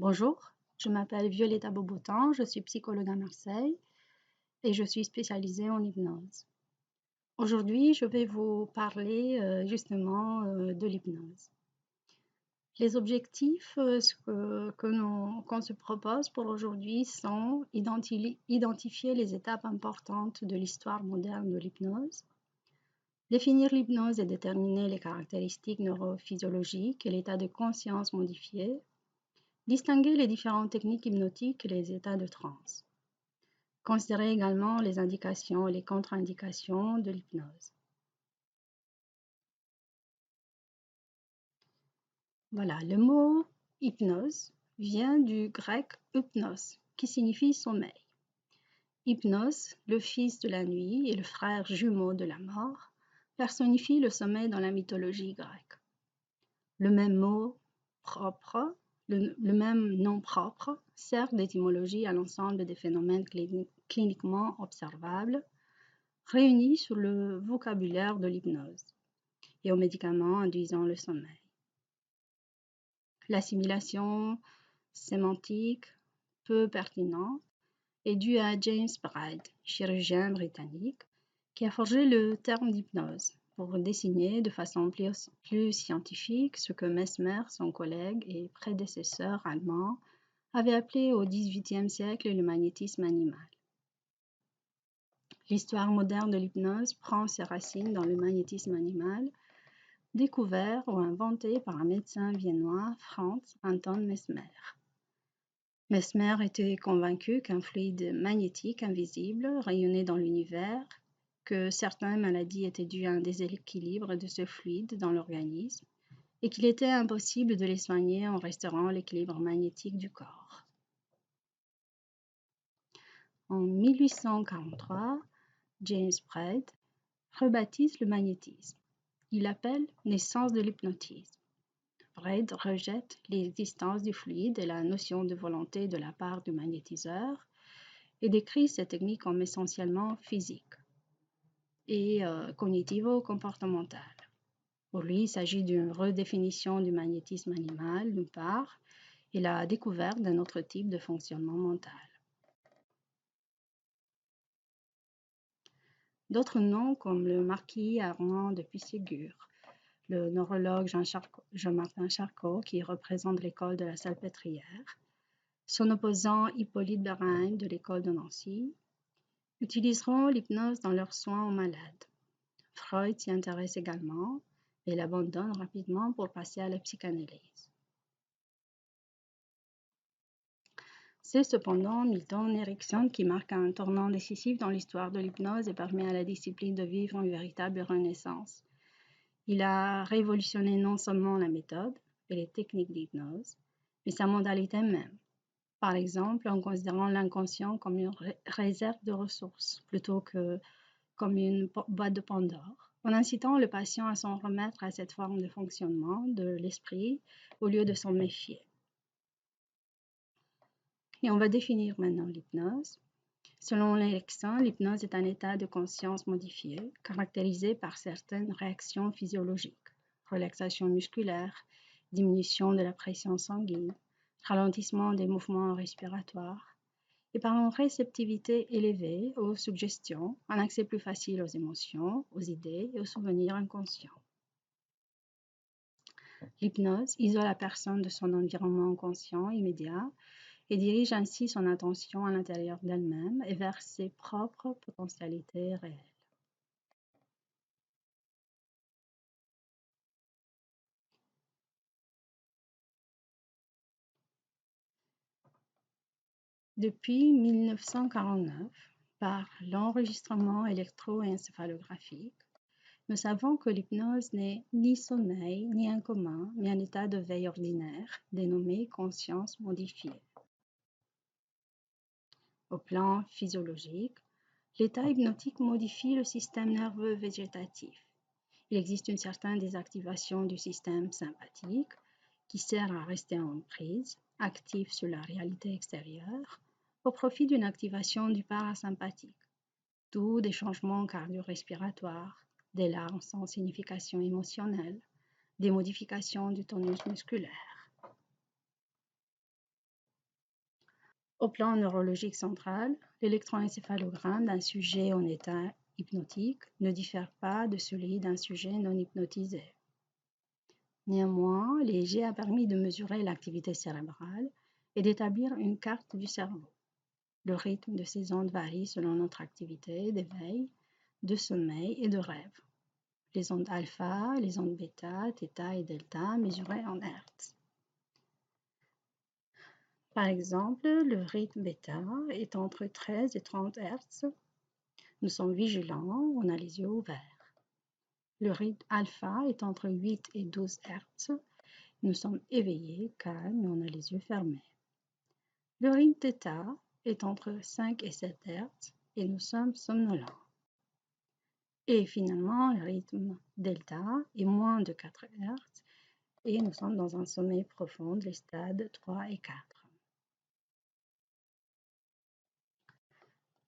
Bonjour, je m'appelle Violetta Bobotan, je suis psychologue à Marseille et je suis spécialisée en hypnose. Aujourd'hui, je vais vous parler justement de l'hypnose. Les objectifs qu'on se propose pour aujourd'hui sont identifier les étapes importantes de l'histoire moderne de l'hypnose, définir l'hypnose et déterminer les caractéristiques neurophysiologiques et l'état de conscience modifié, distinguer les différentes techniques hypnotiques et les états de transe. Considérez également les indications et les contre-indications de l'hypnose. Voilà, le mot hypnose vient du grec hypnos, qui signifie sommeil. Hypnos, le fils de la nuit et le frère jumeau de la mort, personnifie le sommeil dans la mythologie grecque. Le même mot propre, le même nom propre, sert d'étymologie à l'ensemble des phénomènes cliniquement observables, réunis sous le vocabulaire de l'hypnose, et aux médicaments induisant le sommeil. L'assimilation sémantique peu pertinente est due à James Braid, chirurgien britannique, qui a forgé le terme d'hypnose pour désigner de façon plus scientifique ce que Mesmer, son collègue et prédécesseur allemand, avait appelé au XVIIIe siècle le magnétisme animal. L'histoire moderne de l'hypnose prend ses racines dans le magnétisme animal, découvert ou inventé par un médecin viennois, Franz Anton Mesmer. Mesmer était convaincu qu'un fluide magnétique invisible rayonnait dans l'univers, que certaines maladies étaient dues à un déséquilibre de ce fluide dans l'organisme et qu'il était impossible de les soigner en restaurant l'équilibre magnétique du corps. En 1843, James Braid rebaptise le magnétisme. Il l'appelle naissance de l'hypnotisme. Braid rejette l'existence du fluide et la notion de volonté de la part du magnétiseur et décrit cette technique comme essentiellement physique et cognitivo-comportementale. Pour lui, il s'agit d'une redéfinition du magnétisme animal, d'une part, et la découverte d'un autre type de fonctionnement mental. D'autres noms, comme le marquis Armand de Puységur, le neurologue Jean-Martin Charcot, qui représente l'école de la Salpêtrière, son opposant Hippolyte Berain de l'école de Nancy, utiliseront l'hypnose dans leurs soins aux malades. Freud s'y intéresse également et l'abandonne rapidement pour passer à la psychanalyse. C'est cependant Milton Erickson qui marque un tournant décisif dans l'histoire de l'hypnose et permet à la discipline de vivre une véritable renaissance. Il a révolutionné non seulement la méthode et les techniques d'hypnose, mais sa modalité même. Par exemple, en considérant l'inconscient comme une réserve de ressources plutôt que comme une boîte de Pandore, en incitant le patient à s'en remettre à cette forme de fonctionnement de l'esprit au lieu de s'en méfier. Et on va définir maintenant l'hypnose. Selon Erickson, l'hypnose est un état de conscience modifié, caractérisé par certaines réactions physiologiques, relaxation musculaire, diminution de la pression sanguine, ralentissement des mouvements respiratoires, et par une réceptivité élevée aux suggestions, un accès plus facile aux émotions, aux idées et aux souvenirs inconscients. L'hypnose isole la personne de son environnement conscient immédiat et dirige ainsi son attention à l'intérieur d'elle-même et vers ses propres potentialités réelles. Depuis 1949, par l'enregistrement électroencéphalographique, nous savons que l'hypnose n'est ni sommeil, ni un coma, mais un état de veille ordinaire, dénommé conscience modifiée. Au plan physiologique, l'état hypnotique modifie le système nerveux végétatif. Il existe une certaine désactivation du système sympathique qui sert à rester en prise, actif sur la réalité extérieure, au profit d'une activation du parasympathique, d'où des changements cardio-respiratoires, des larmes sans signification émotionnelle, des modifications du tonus musculaire. Au plan neurologique central, l'électroencéphalogramme d'un sujet en état hypnotique ne diffère pas de celui d'un sujet non hypnotisé. Néanmoins, l'EEG a permis de mesurer l'activité cérébrale et d'établir une carte du cerveau. Le rythme de ces ondes varie selon notre activité d'éveil, de sommeil et de rêve. Les ondes alpha, les ondes bêta, θ et delta mesurées en Hertz. Par exemple, le rythme bêta est entre 13 et 30 Hertz. Nous sommes vigilants, on a les yeux ouverts. Le rythme alpha est entre 8 et 12 Hertz. Nous sommes éveillés, calmes, et on a les yeux fermés. Le rythme θ est entre 5 et 7 Hertz et nous sommes somnolents. Et finalement, le rythme delta est moins de 4 Hertz et nous sommes dans un sommeil profond, les stades 3 et 4.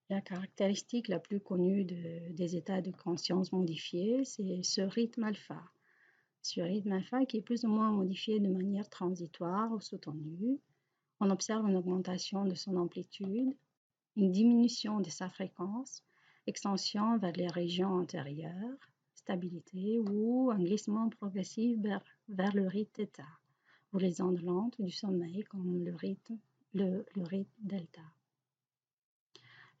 La caractéristique la plus connue des états de conscience modifiés, c'est ce rythme alpha. Ce rythme alpha qui est plus ou moins modifié de manière transitoire ou soutenue. On observe une augmentation de son amplitude, une diminution de sa fréquence, extension vers les régions antérieures, stabilité ou un glissement progressif vers le rythme θ, ou les ondes lentes du sommeil comme le rythme delta.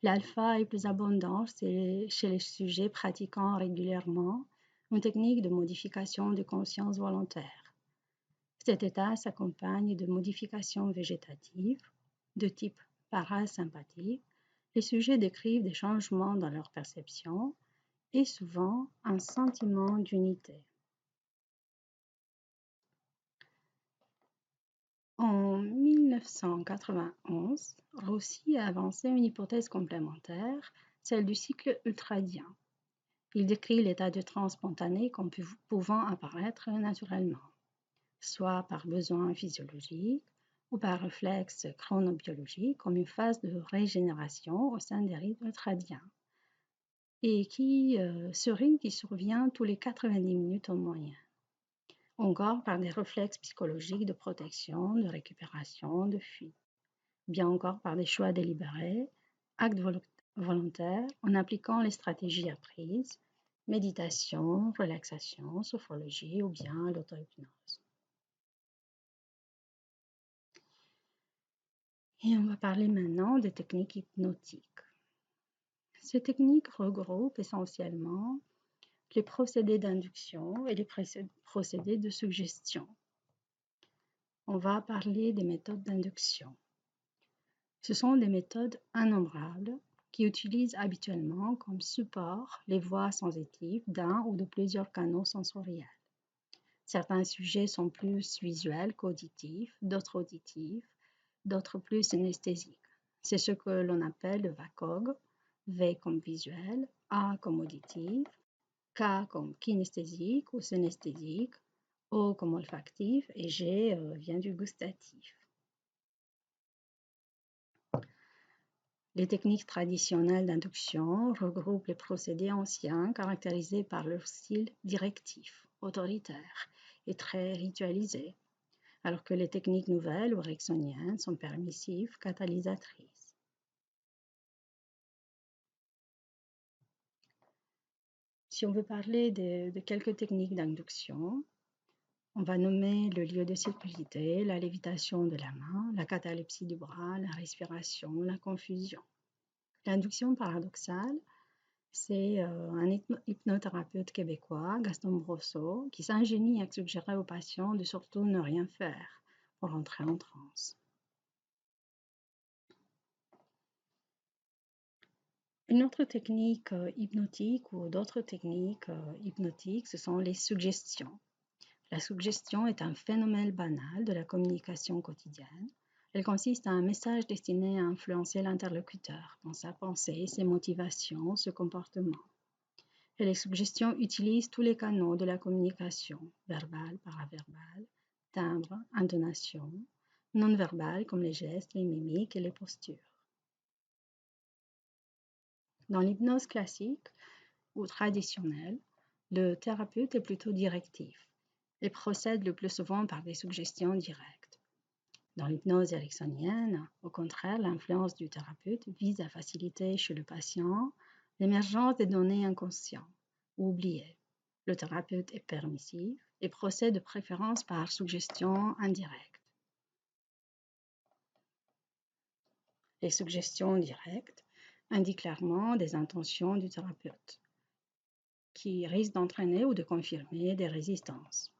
L'alpha est plus abondant chez les sujets pratiquant régulièrement une technique de modification de conscience volontaire. Cet état s'accompagne de modifications végétatives de type parasympathique. Les sujets décrivent des changements dans leur perception et souvent un sentiment d'unité. En 1991, Rossi a avancé une hypothèse complémentaire, celle du cycle ultradien. Il décrit l'état de transe spontané comme pouvant apparaître naturellement, soit par besoin physiologique ou par réflexe chronobiologique comme une phase de régénération au sein des rythmes ultradiens, et ce rythme qui survient tous les 90 minutes en moyenne. Encore par des réflexes psychologiques de protection, de récupération, de fuite, bien encore par des choix délibérés, actes volontaires, en appliquant les stratégies apprises, méditation, relaxation, sophrologie ou bien l'auto-hypnose. Et on va parler maintenant des techniques hypnotiques. Ces techniques regroupent essentiellement les procédés d'induction et les procédés de suggestion. On va parler des méthodes d'induction. Ce sont des méthodes innombrables qui utilisent habituellement comme support les voies sensitives d'un ou de plusieurs canaux sensoriels. Certains sujets sont plus visuels qu'auditifs, d'autres auditifs, d'autres plus synesthésiques. C'est ce que l'on appelle le VACOG, V comme visuel, A comme auditif, K comme kinesthésique ou synesthésique, O comme olfactif et G vient du gustatif. Les techniques traditionnelles d'induction regroupent les procédés anciens caractérisés par leur style directif, autoritaire et très ritualisé, alors que les techniques nouvelles ou ericksoniennes sont permissives, catalysatrices. Si on veut parler de quelques techniques d'induction, on va nommer le lieu de sécurité, la lévitation de la main, la catalepsie du bras, la respiration, la confusion. L'induction paradoxale, c'est un hypnothérapeute québécois, Gaston Brosseau, qui s'ingénie à suggérer aux patients de surtout ne rien faire pour entrer en transe. Une autre technique hypnotique ou d'autres techniques hypnotiques, ce sont les suggestions. La suggestion est un phénomène banal de la communication quotidienne. Elle consiste à un message destiné à influencer l'interlocuteur dans sa pensée, ses motivations, ce comportement. Et les suggestions utilisent tous les canaux de la communication, verbale, paraverbale, timbre, intonation, non-verbale comme les gestes, les mimiques et les postures. Dans l'hypnose classique ou traditionnelle, le thérapeute est plutôt directif et procède le plus souvent par des suggestions directes. Dans l'hypnose ericksonienne, au contraire, l'influence du thérapeute vise à faciliter chez le patient l'émergence des données inconscientes ou oubliées. Le thérapeute est permissif et procède de préférence par suggestion indirecte. Les suggestions directes indiquent clairement des intentions du thérapeute qui risquent d'entraîner ou de confirmer des résistances.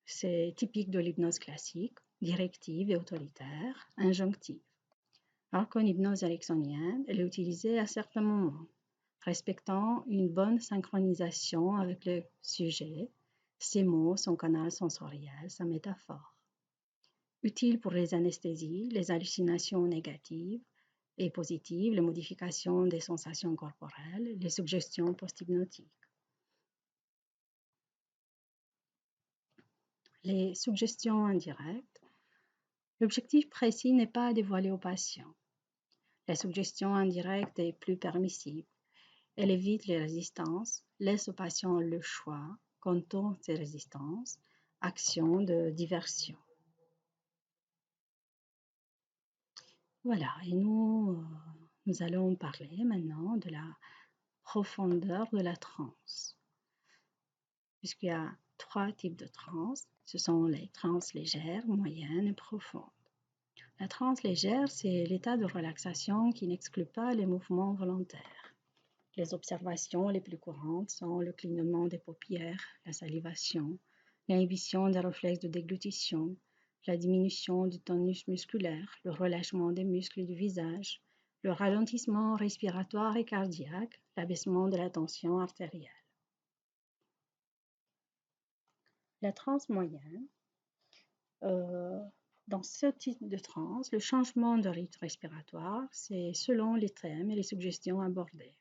C'est typique de l'hypnose classique, directive et autoritaire, injonctive. Alors qu'en hypnose ericksonienne, elle est utilisée à certains moments, respectant une bonne synchronisation avec le sujet, ses mots, son canal sensoriel, sa métaphore. Utile pour les anesthésies, les hallucinations négatives et positives, les modifications des sensations corporelles, les suggestions post-hypnotiques. Les suggestions indirectes. L'objectif précis n'est pas dévoilé au patient. La suggestion indirecte est plus permissive. Elle évite les résistances, laisse au patient le choix, contourne ces résistances, action de diversion. Voilà, et nous allons parler maintenant de la profondeur de la transe. Puisqu'il y a 3 types de transe, ce sont les transes légères, moyennes et profondes. La transe légère, c'est l'état de relaxation qui n'exclut pas les mouvements volontaires. Les observations les plus courantes sont le clignement des paupières, la salivation, l'inhibition des réflexes de déglutition, la diminution du tonus musculaire, le relâchement des muscles du visage, le ralentissement respiratoire et cardiaque, l'abaissement de la tension artérielle. La transe moyenne, dans ce type de transe, le changement de rythme respiratoire, c'est selon les thèmes et les suggestions abordées.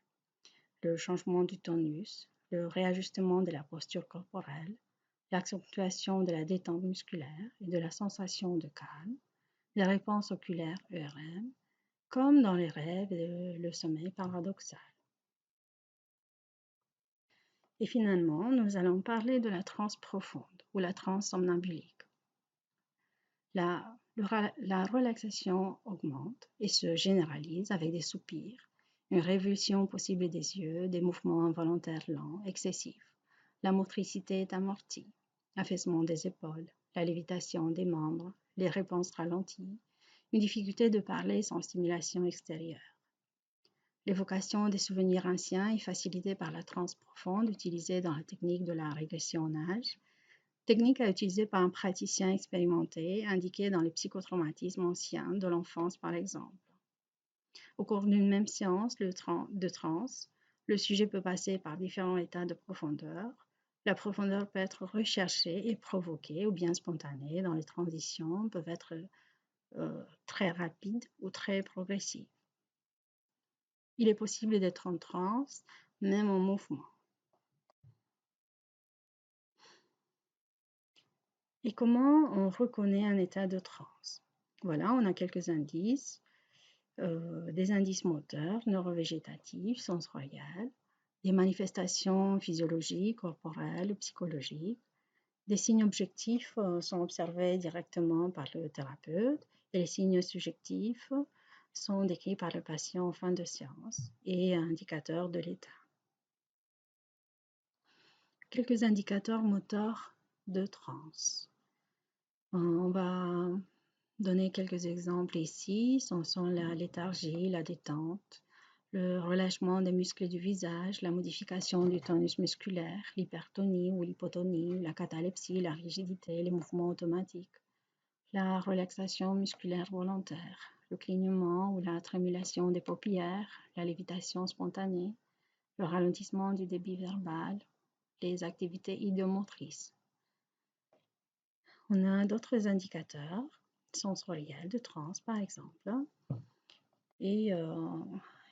Le changement du tonus, le réajustement de la posture corporelle, l'accentuation de la détente musculaire et de la sensation de calme, les réponses oculaires ERM, comme dans les rêves et le sommeil paradoxal. Et finalement, nous allons parler de la transe profonde ou la transe somnambulique. La relaxation augmente et se généralise avec des soupirs, une révulsion possible des yeux, des mouvements involontaires lents, excessifs. La motricité est amortie, affaissement des épaules, la lévitation des membres, les réponses ralenties, une difficulté de parler sans stimulation extérieure. L'évocation des souvenirs anciens est facilitée par la transe profonde utilisée dans la technique de la régression en âge, technique à utiliser par un praticien expérimenté, indiqué dans les psychotraumatismes anciens de l'enfance par exemple. Au cours d'une même séance de transe, le sujet peut passer par différents états de profondeur. La profondeur peut être recherchée et provoquée ou bien spontanée dans les transitions, peuvent être très rapides ou très progressives. Il est possible d'être en transe, même en mouvement. Et comment on reconnaît un état de transe? Voilà, on a quelques indices. Des indices moteurs, neurovégétatifs, sensoriels, des manifestations physiologiques, corporelles, psychologiques. Des signes objectifs sont observés directement par le thérapeute et les signes subjectifs sont décrits par le patient en fin de séance et indicateurs de l'état. Quelques indicateurs moteurs de transe. On va donner quelques exemples ici. Ce sont la léthargie, la détente, le relâchement des muscles du visage, la modification du tonus musculaire, l'hypertonie ou l'hypotonie, la catalepsie, la rigidité, les mouvements automatiques, la relaxation musculaire volontaire, le clignement ou la trémulation des paupières, la lévitation spontanée, le ralentissement du débit verbal, les activités idiomotrices. On a d'autres indicateurs sensoriels de transe par exemple. Et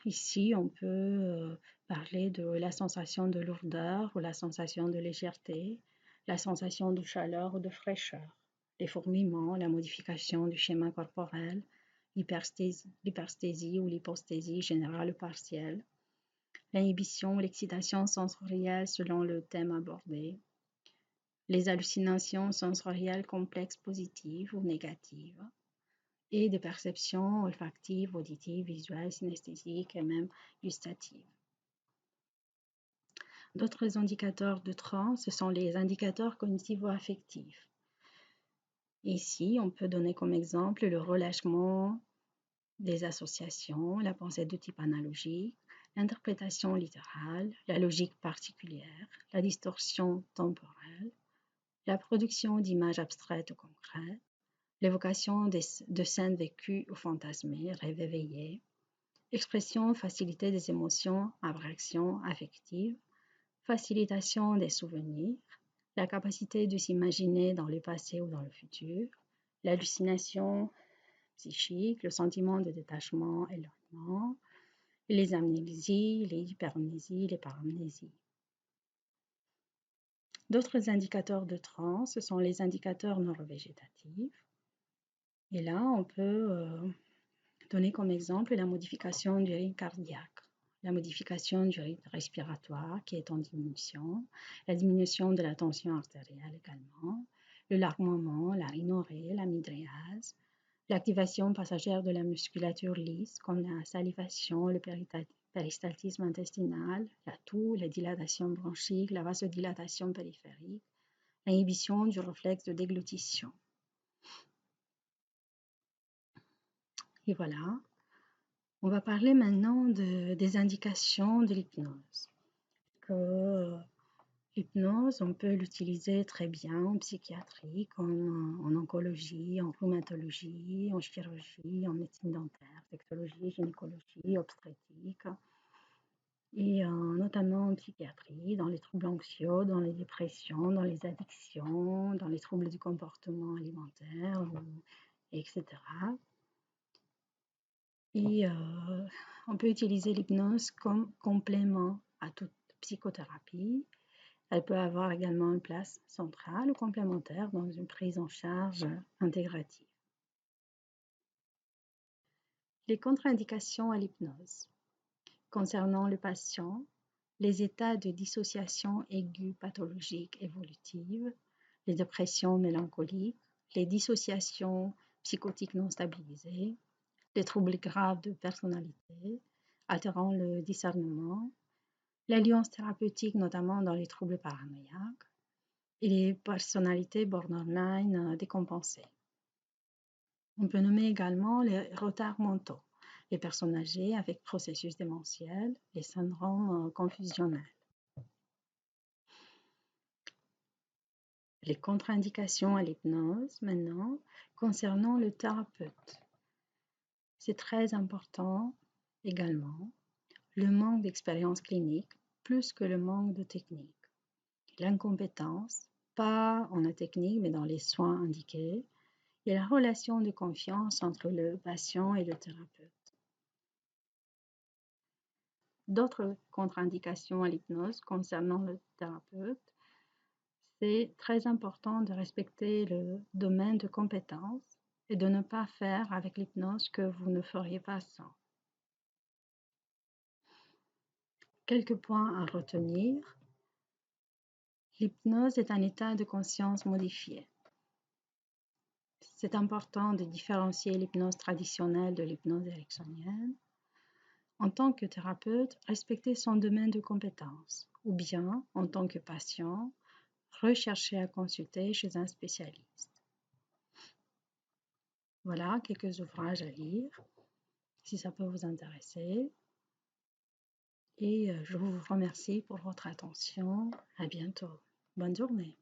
ici, on peut parler de la sensation de lourdeur ou la sensation de légèreté, la sensation de chaleur ou de fraîcheur, les fourmillements, la modification du schéma corporel, l'hypersthésie ou l'hyposthésie générale ou partielle, l'inhibition ou l'excitation sensorielle selon le thème abordé, les hallucinations sensorielles complexes positives ou négatives, et des perceptions olfactives, auditives, visuelles, synesthésiques et même gustatives. D'autres indicateurs de transe, ce sont les indicateurs cognitivo-affectifs. Ici, on peut donner comme exemple le relâchement des associations, la pensée de type analogique, l'interprétation littérale, la logique particulière, la distorsion temporelle, la production d'images abstraites ou concrètes, l'évocation de scènes vécues ou fantasmées, rêves éveillés, expression facilitée des émotions, abstraction affective, facilitation des souvenirs, la capacité de s'imaginer dans le passé ou dans le futur, l'hallucination psychique, le sentiment de détachement, éloignement, les amnésies, les hypermnésies, les paramnésies. D'autres indicateurs de transe sont les indicateurs neurovégétatifs. Et là, on peut donner comme exemple la modification du rythme cardiaque, la modification du rythme respiratoire qui est en diminution, la diminution de la tension artérielle également, le larmoiement, la rhinorrhée, la midriase, l'activation passagère de la musculature lisse comme la salivation, le péristaltisme intestinal, la toux, la dilatation bronchique, la vasodilatation périphérique, l'inhibition du réflexe de déglutition. Et voilà, on va parler maintenant des indications de l'hypnose. L'hypnose, on peut l'utiliser très bien en psychiatrie, comme en oncologie, en rhumatologie, en chirurgie, en médecine dentaire, sexologie, gynécologie, obstétrique, et notamment en psychiatrie, dans les troubles anxieux, dans les dépressions, dans les addictions, dans les troubles du comportement alimentaire, etc. Et on peut utiliser l'hypnose comme complément à toute psychothérapie. Elle peut avoir également une place centrale ou complémentaire dans une prise en charge intégrative. Les contre-indications à l'hypnose. Concernant le patient, les états de dissociation aiguë pathologique évolutive, les dépressions mélancoliques, les dissociations psychotiques non stabilisées, les troubles graves de personnalité, altérant le discernement, l'alliance thérapeutique notamment dans les troubles paranoïaques et les personnalités borderline décompensées. On peut nommer également les retards mentaux, les personnes âgées avec processus démentiel, les syndromes confusionnels. Les contre-indications à l'hypnose maintenant concernant le thérapeute. C'est très important également le manque d'expérience clinique plus que le manque de technique. L'incompétence, pas en la technique mais dans les soins indiqués, et la relation de confiance entre le patient et le thérapeute. D'autres contre-indications à l'hypnose concernant le thérapeute, c'est très important de respecter le domaine de compétence et de ne pas faire avec l'hypnose que vous ne feriez pas sans. Quelques points à retenir. L'hypnose est un état de conscience modifié. C'est important de différencier l'hypnose traditionnelle de l'hypnose ericksonienne. En tant que thérapeute, respecter son domaine de compétence, ou bien, en tant que patient, rechercher à consulter chez un spécialiste. Voilà quelques ouvrages à lire, si ça peut vous intéresser. Et je vous remercie pour votre attention. À bientôt. Bonne journée.